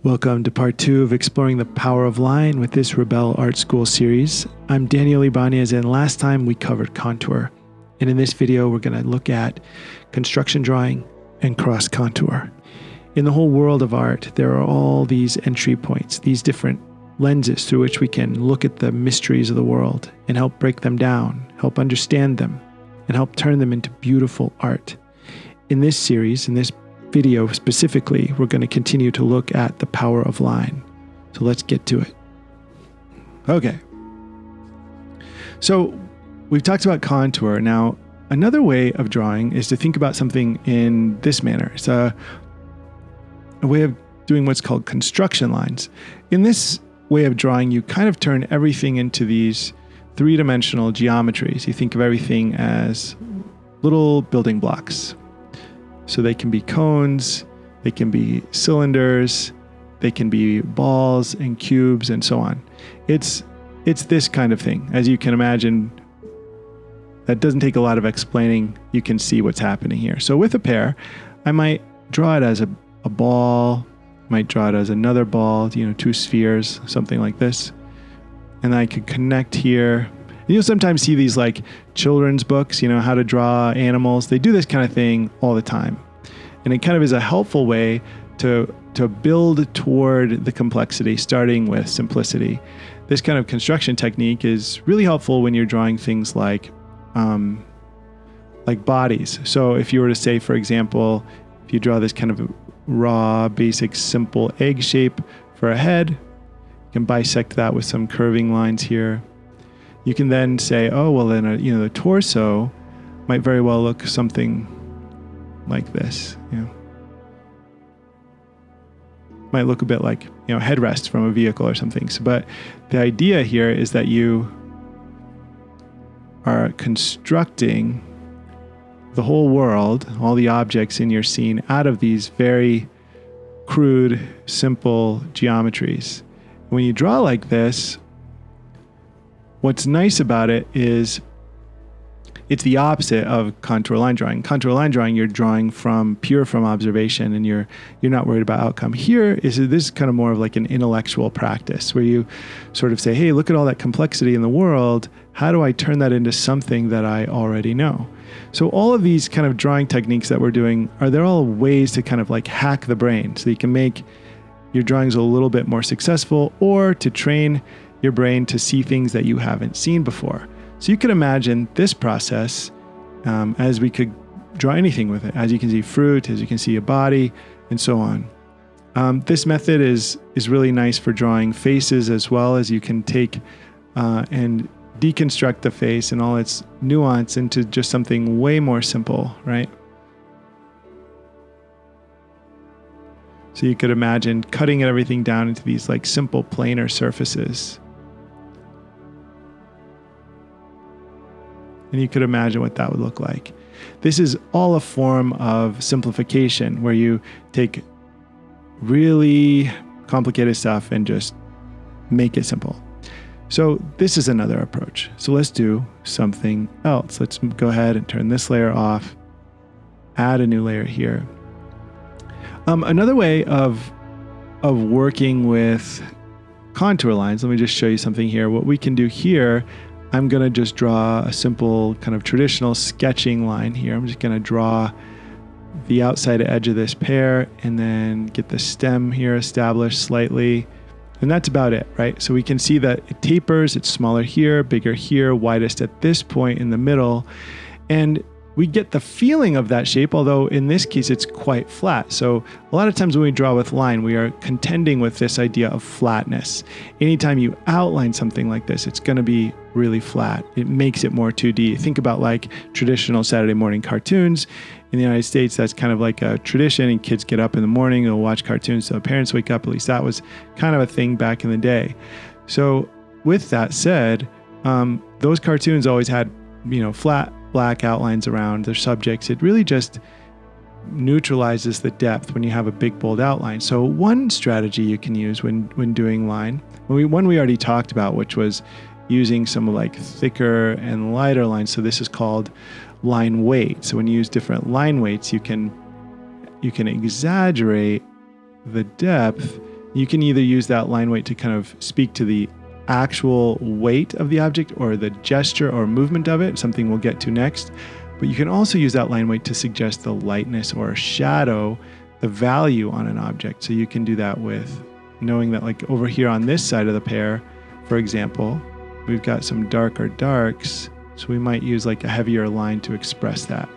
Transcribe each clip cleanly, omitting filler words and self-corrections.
Welcome to part 2 of Exploring the Power of Line with this Rebelle Art School series. I'm Daniel Ibanez, and last time we covered contour. And in this video, we're going to look at construction drawing and cross contour. In the whole world of art, there are all these entry points, these different lenses through which we can look at the mysteries of the world and help break them down, help understand them, and help turn them into beautiful art. In this series, in this video specifically, we're going to continue to look at the power of line. So let's get to it. Okay. So we've talked about contour. Now, another way of drawing is to think about something in this manner. It's a way of doing what's called construction lines. In this way of drawing, you kind of turn everything into these three-dimensional geometries. You think of everything as little building blocks. So they can be cones, they can be cylinders, they can be balls and cubes and so on. It's this kind of thing. As you can imagine, that doesn't take a lot of explaining. You can see what's happening here. So with a pear, I might draw it as a ball, might draw it as another ball, two spheres, something like this. And I could connect here. And you'll sometimes see these like children's books, how to draw animals. They do this kind of thing all the time. And it kind of is a helpful way to build toward the complexity, starting with simplicity. This kind of construction technique is really helpful when you're drawing things like bodies. So if you were to say, for example, if you draw this kind of raw, basic, simple egg shape for a head, you can bisect that with some curving lines here. You can then say, oh, well, then, the torso might very well look something like this. Might look a bit like, headrest from a vehicle or something. So, but the idea here is that you are constructing the whole world, all the objects in your scene, out of these very crude, simple geometries. When you draw like this, what's nice about it is it's the opposite of contour line drawing. Contour line drawing, you're drawing from observation, and you're not worried about outcome. Here this is kind of more of like an intellectual practice where you sort of say, hey, look at all that complexity in the world. How do I turn that into something that I already know? So all of these kind of drawing techniques that we're doing, they're all ways to kind of like hack the brain so you can make your drawings a little bit more successful, or to train your brain to see things that you haven't seen before. So you can imagine this process as we could draw anything with it. As you can see fruit, as you can see a body, and so on. This method is really nice for drawing faces as well, as you can take and deconstruct the face and all its nuance into just something way more simple, right? So you could imagine cutting everything down into these like simple planar surfaces. And you could imagine what that would look like. This is all a form of simplification where you take really complicated stuff and just make it simple. So this is another approach. So let's do something else. Let's go ahead and turn this layer off, add a new layer here. Another way of working with contour lines, let me just show you something here. What we can do here, I'm going to just draw a simple kind of traditional sketching line here. I'm just going to draw the outside edge of this pear and then get the stem here established slightly. And that's about it, right? So we can see that it tapers, it's smaller here, bigger here, widest at this point in the middle. And we get the feeling of that shape, although in this case it's quite flat. So a lot of times when we draw with line, we are contending with this idea of flatness. Anytime you outline something like this, it's going to be really flat. It makes it more 2D. Think about like traditional Saturday morning cartoons. In the United States, that's kind of like a tradition, and kids get up in the morning, they'll watch cartoons so parents wake up. At least that was kind of a thing back in the day. So with that said, those cartoons always had, flat black outlines around their subjects. It really just neutralizes the depth when you have a big, bold outline. So one strategy you can use when doing line, one we already talked about, which was using some like thicker and lighter lines. So this is called line weight. So when you use different line weights, you can exaggerate the depth You can either use that line weight to kind of speak to the actual weight of the object or the gesture or movement of it, something we'll get to next. But you can also use that line weight to suggest the lightness or shadow, the value on an object. So you can do that with knowing that, like over here on this side of the pair, for example, we've got some darker darks. So we might use like a heavier line to express that.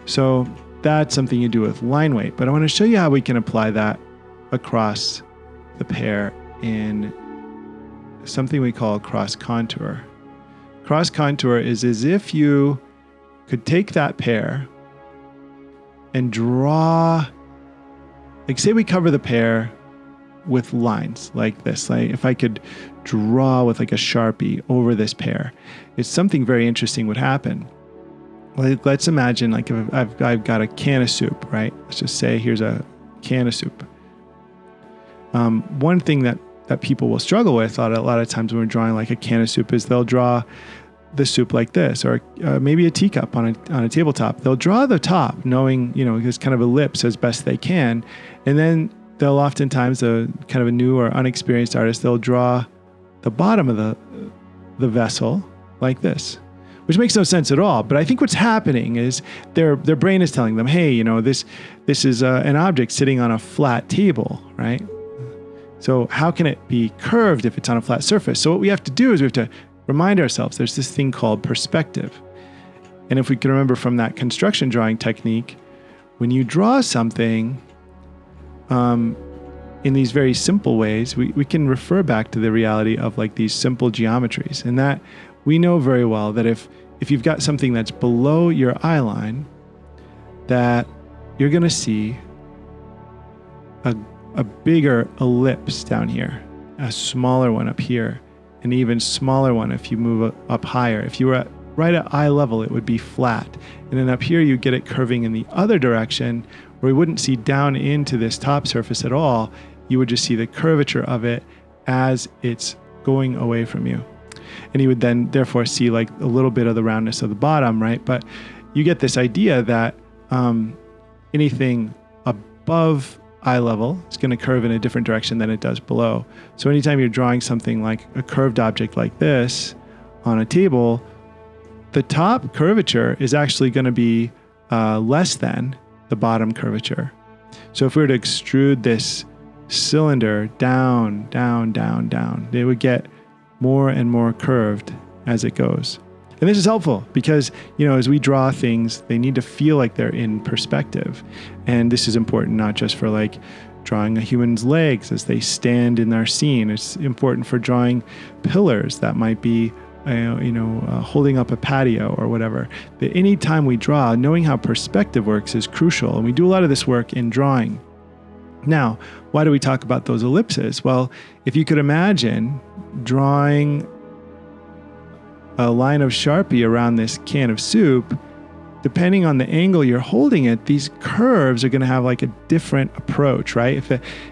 So that's something you do with line weight. But I want to show you how we can apply that across the pair in something we call cross contour. Cross contour is as if you could take that pair and draw, like say we cover the pair with lines like this. Like if I could draw with like a Sharpie over this pair, it's something very interesting would happen. Like let's imagine like if I've got a can of soup, right? Let's just say here's a can of soup. One thing that people will struggle with a lot of times when we're drawing like a can of soup is they'll draw the soup like this, or maybe a teacup on a tabletop. They'll draw the top knowing, this kind of ellipse as best they can. And then they'll oftentimes, kind of a new or unexperienced artist, they'll draw the bottom of the vessel like this, which makes no sense at all. But I think what's happening is their brain is telling them, hey, this is an object sitting on a flat table, right? So how can it be curved if it's on a flat surface? So what we have to do is we have to remind ourselves there's this thing called perspective. And if we can remember from that construction drawing technique, when you draw something in these very simple ways, we can refer back to the reality of like these simple geometries. And that we know very well that if you've got something that's below your eye line, that you're going to see a bigger ellipse down here, a smaller one up here, an even smaller one if you move up higher. If you were right at eye level, it would be flat. And then up here, you get it curving in the other direction, where we wouldn't see down into this top surface at all. You would just see the curvature of it as it's going away from you. And you would then therefore see like a little bit of the roundness of the bottom, right? But you get this idea that anything above eye level is going to curve in a different direction than it does below. So anytime you're drawing something like a curved object like this on a table, the top curvature is actually going to be less than the bottom curvature. So if we were to extrude this cylinder down, down, down, down, it would get more and more curved as it goes. And this is helpful because, as we draw things, they need to feel like they're in perspective. And this is important not just for like drawing a human's legs as they stand in our scene. It's important for drawing pillars that might be, holding up a patio or whatever. That any time we draw, knowing how perspective works is crucial. And we do a lot of this work in drawing. Now, why do we talk about those ellipses? Well, if you could imagine drawing a line of Sharpie around this can of soup, depending on the angle you're holding it, these curves are going to have like a different approach, right? If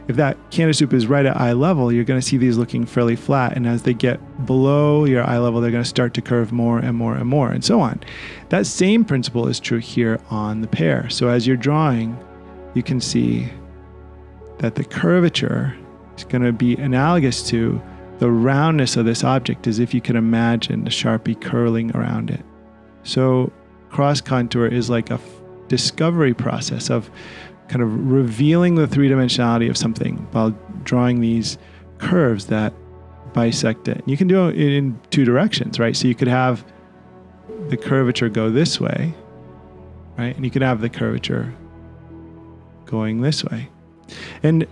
that can of soup is right at eye level, you're going to see these looking fairly flat. And as they get below your eye level, they're going to start to curve more and more and more and so on. That same principle is true here on the pear. So as you're drawing, you can see that the curvature is going to be analogous to the roundness of this object, as if you can imagine the Sharpie curling around it. So cross contour is like a discovery process of kind of revealing the three-dimensionality of something while drawing these curves that bisect it. And you can do it in two directions, right? So you could have the curvature go this way, right? And you could have the curvature going this way. And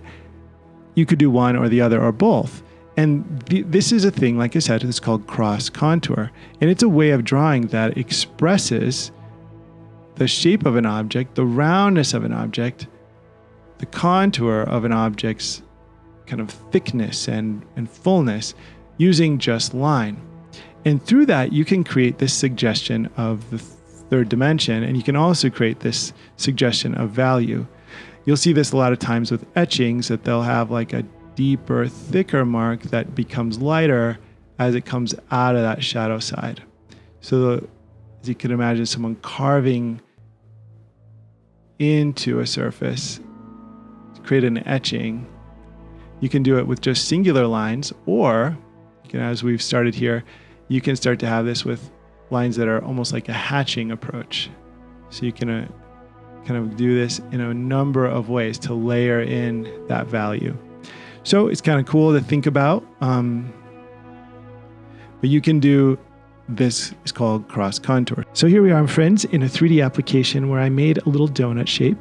you could do one or the other or both. And this is a thing, like I said, it's called cross contour. And it's a way of drawing that expresses the shape of an object, the roundness of an object, the contour of an object's kind of thickness and fullness using just line. And through that, you can create this suggestion of the third dimension, and you can also create this suggestion of value. You'll see this a lot of times with etchings, that they'll have like a deeper, thicker mark that becomes lighter as it comes out of that shadow side. So as you can imagine someone carving into a surface to create an etching, You can do it with just singular lines, or you can, as we've started here, you can start to have this with lines that are almost like a hatching approach. So you can kind of do this in a number of ways to layer in that value. So it's kind of cool to think about. But you can do this, is called cross contour. So here we are, friends, in a 3D application where I made a little donut shape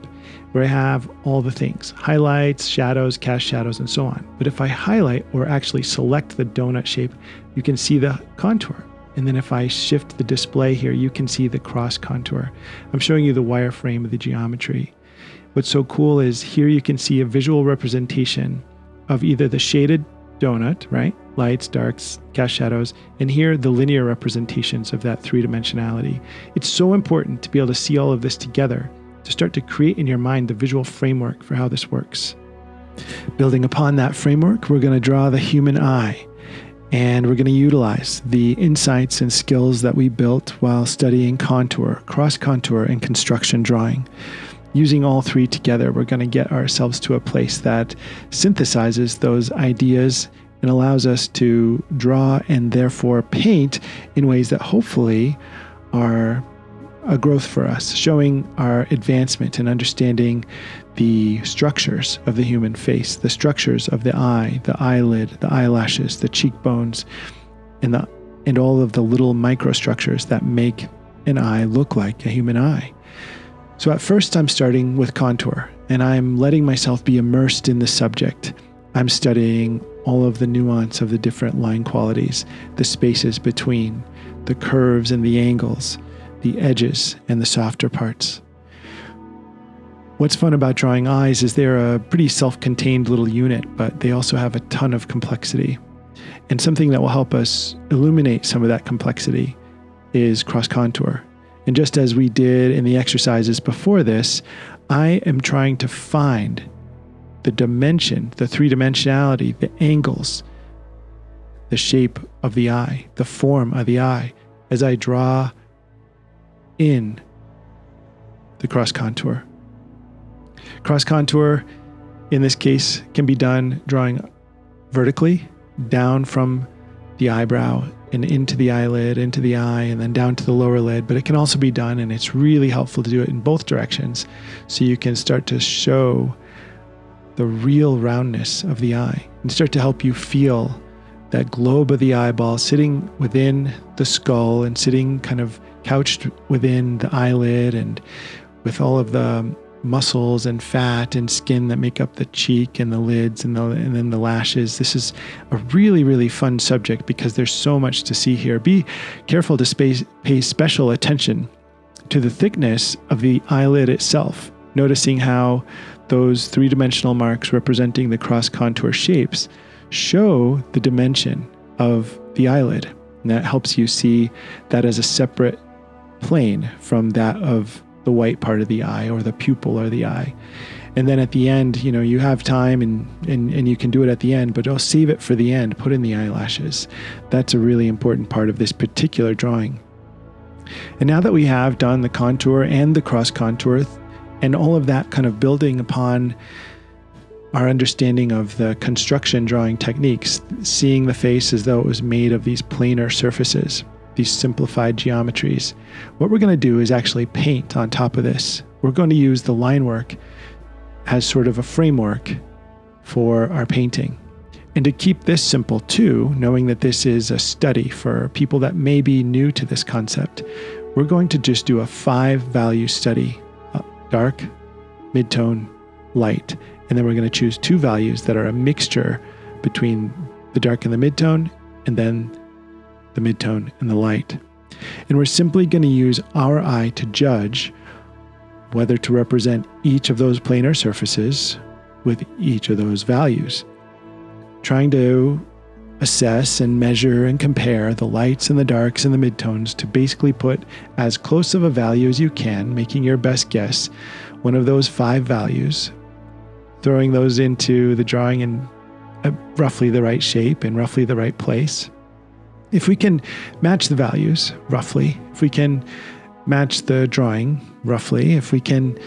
where I have all the things, highlights, shadows, cast shadows, and so on. But if I highlight or actually select the donut shape, you can see the contour. And then if I shift the display here, you can see the cross contour. I'm showing you the wireframe of the geometry. What's so cool is here you can see a visual representation of either the shaded donut, right? Lights, darks, cast shadows, and here the linear representations of that three-dimensionality. It's so important to be able to see all of this together, to start to create in your mind the visual framework for how this works. Building upon that framework, we're going to draw the human eye, and we're going to utilize the insights and skills that we built while studying contour, cross contour, and construction drawing. Using all three together, we're going to get ourselves to a place that synthesizes those ideas and allows us to draw and therefore paint in ways that hopefully are a growth for us, showing our advancement in understanding the structures of the human face, the structures of the eye, the eyelid, the eyelashes, the cheekbones, and all of the little microstructures that make an eye look like a human eye. So at first I'm starting with contour, and I'm letting myself be immersed in the subject. I'm studying all of the nuance of the different line qualities, the spaces between, the curves and the angles, the edges and the softer parts. What's fun about drawing eyes is they're a pretty self-contained little unit, but they also have a ton of complexity. And something that will help us illuminate some of that complexity is cross contour. And just as we did in the exercises before this, I am trying to find the dimension, the three-dimensionality, the angles, the shape of the eye, the form of the eye, as I draw in the cross contour. Cross contour, in this case, can be done drawing vertically down from the eyebrow and into the eyelid, into the eye, and then down to the lower lid. But it can also be done, and it's really helpful to do it in both directions, so you can start to show the real roundness of the eye and start to help you feel that globe of the eyeball sitting within the skull and sitting kind of couched within the eyelid, and with all of the muscles and fat and skin that make up the cheek and the lids and then the lashes. This is a really, really fun subject because there's so much to see here. Be careful to pay special attention to the thickness of the eyelid itself, noticing how those three-dimensional marks representing the cross contour shapes show the dimension of the eyelid. And that helps you see that as a separate plane from that of the white part of the eye or the pupil or the eye. And then at the end, you have time and you can do it at the end, but I'll save it for the end, put in the eyelashes. That's a really important part of this particular drawing. And now that we have done the contour and the cross contour and all of that kind of building upon our understanding of the construction drawing techniques, seeing the face as though it was made of these planar surfaces, these simplified geometries, what we're going to do is actually paint on top of this. We're going to use the line work as sort of a framework for our painting. And to keep this simple too, knowing that this is a study for people that may be new to this concept, we're going to just do a 5-value study: dark, midtone, light. And then we're going to choose 2 values that are a mixture between the dark and the midtone, and then the midtone and the light. And we're simply going to use our eye to judge whether to represent each of those planar surfaces with each of those values, trying to assess and measure and compare the lights and the darks and the midtones to basically put as close of a value as you can, making your best guess, one of those 5 values, throwing those into the drawing in roughly the right shape and roughly the right place. If we can match the values roughly, if we can match the drawing roughly, if we can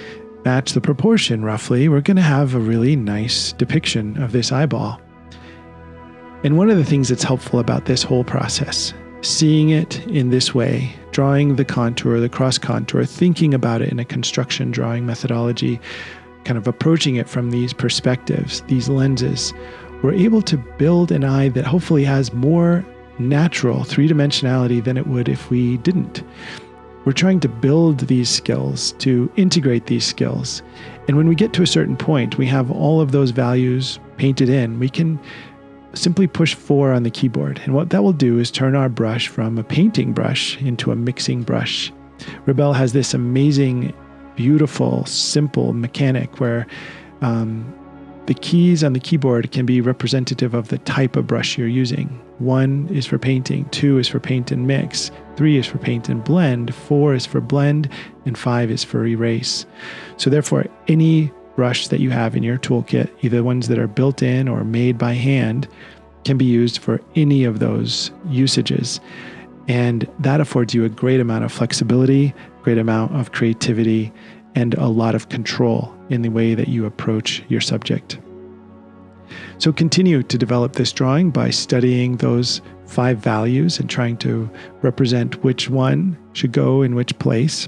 match the proportion roughly, we're going to have a really nice depiction of this eyeball. And one of the things that's helpful about this whole process, seeing it in this way, drawing the contour, the cross contour, thinking about it in a construction drawing methodology, kind of approaching it from these perspectives, these lenses, we're able to build an eye that hopefully has more natural three-dimensionality than it would if we didn't. We're trying to build these skills, to integrate these skills. And when we get to a certain point, we have all of those values painted in, we can simply push 4 on the keyboard. And what that will do is turn our brush from a painting brush into a mixing brush. Rebelle has this amazing, beautiful, simple mechanic where the keys on the keyboard can be representative of the type of brush you're using. 1 is for painting, 2 is for paint and mix, 3 is for paint and blend, 4 is for blend, and 5 is for erase. So therefore, any brush that you have in your toolkit, either ones that are built in or made by hand, can be used for any of those usages. And that affords you a great amount of flexibility, great amount of creativity, and a lot of control in the way that you approach your subject. So continue to develop this drawing by studying those 5 values and trying to represent which one should go in which place.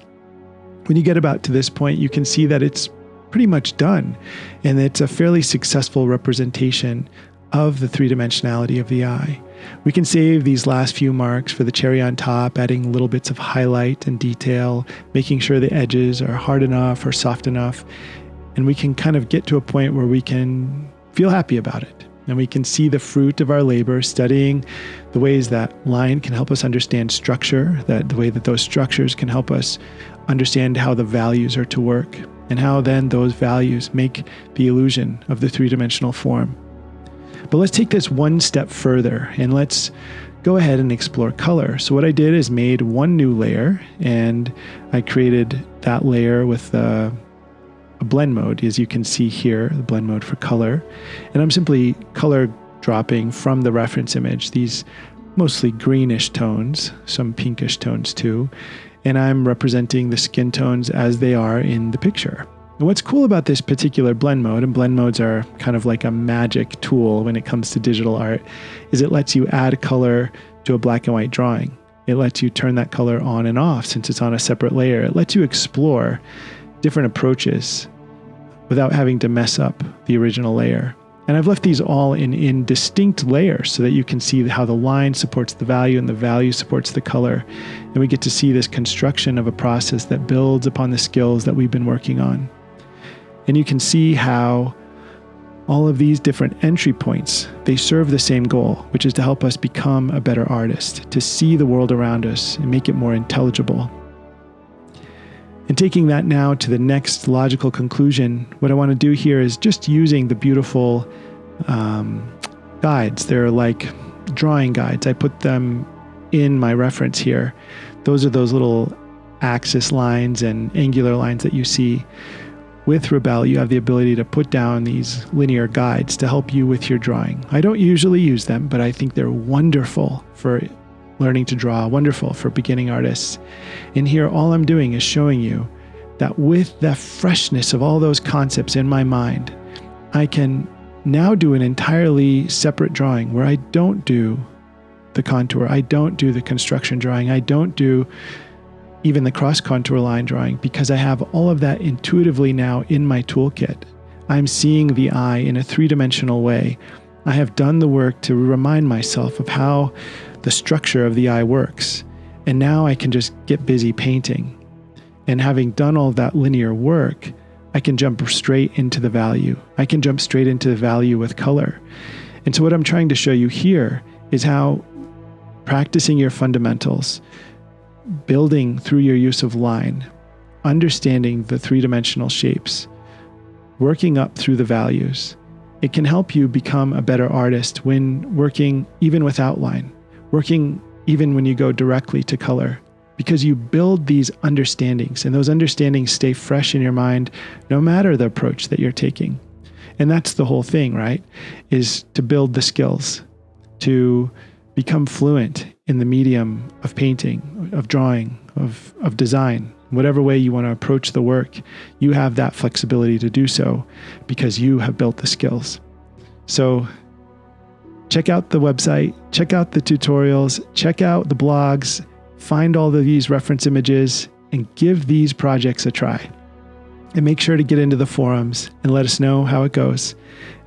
When you get about to this point, you can see that it's pretty much done, and it's a fairly successful representation of the three-dimensionality of the eye. We can save these last few marks for the cherry on top, adding little bits of highlight and detail, making sure the edges are hard enough or soft enough, and we can kind of get to a point where we can feel happy about it. And we can see the fruit of our labor, studying the ways that line can help us understand structure, that the way that those structures can help us understand how the values are to work, and how then those values make the illusion of the three-dimensional form. But let's take this one step further and let's go ahead and explore color. So what I did is made one new layer, and I created that layer with a blend mode, as you can see here, the blend mode for color. And I'm simply color dropping from the reference image these mostly greenish tones, some pinkish tones too, and I'm representing the skin tones as they are in the picture. And what's cool about this particular blend mode, and blend modes are kind of like a magic tool when it comes to digital art, is it lets you add color to a black and white drawing. It lets you turn that color on and off since it's on a separate layer. It lets you explore different approaches without having to mess up the original layer. And I've left these all in distinct layers so that you can see how the line supports the value and the value supports the color. And we get to see this construction of a process that builds upon the skills that we've been working on. And you can see how all of these different entry points, they serve the same goal, which is to help us become a better artist, to see the world around us and make it more intelligible. And taking that now to the next logical conclusion, what I want to do here is just using the beautiful guides. They're like drawing guides. I put them in my reference here. Those are those little axis lines and angular lines that you see. With Rebelle, you have the ability to put down these linear guides to help you with your drawing. I don't usually use them, but I think they're wonderful for learning to draw, wonderful for beginning artists. And here, all I'm doing is showing you that with the freshness of all those concepts in my mind, I can now do an entirely separate drawing where I don't do the contour, I don't do the construction drawing, I don't do even the cross contour line drawing, because I have all of that intuitively now in my toolkit. I'm seeing the eye in a three-dimensional way. I have done the work to remind myself of how the structure of the eye works. And now I can just get busy painting. And having done all that linear work, I can jump straight into the value. I can jump straight into the value with color. And so what I'm trying to show you here is how practicing your fundamentals, building through your use of line, understanding the three-dimensional shapes, working up through the values, it can help you become a better artist when working even without line, working even when you go directly to color, because you build these understandings, and those understandings stay fresh in your mind no matter the approach that you're taking. And that's the whole thing, right? Is to build the skills, to become fluent in the medium of painting, of drawing, of design, Whatever way you want to approach the work, you have that flexibility to do so because you have built the skills. So check out the website, check out the tutorials, check out the blogs, find all of these reference images, and give these projects a try. And make sure to get into the forums and let us know how it goes.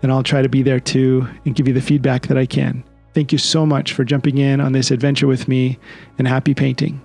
And I'll try to be there too and give you the feedback that I can. Thank you so much for jumping in on this adventure with me, and happy painting.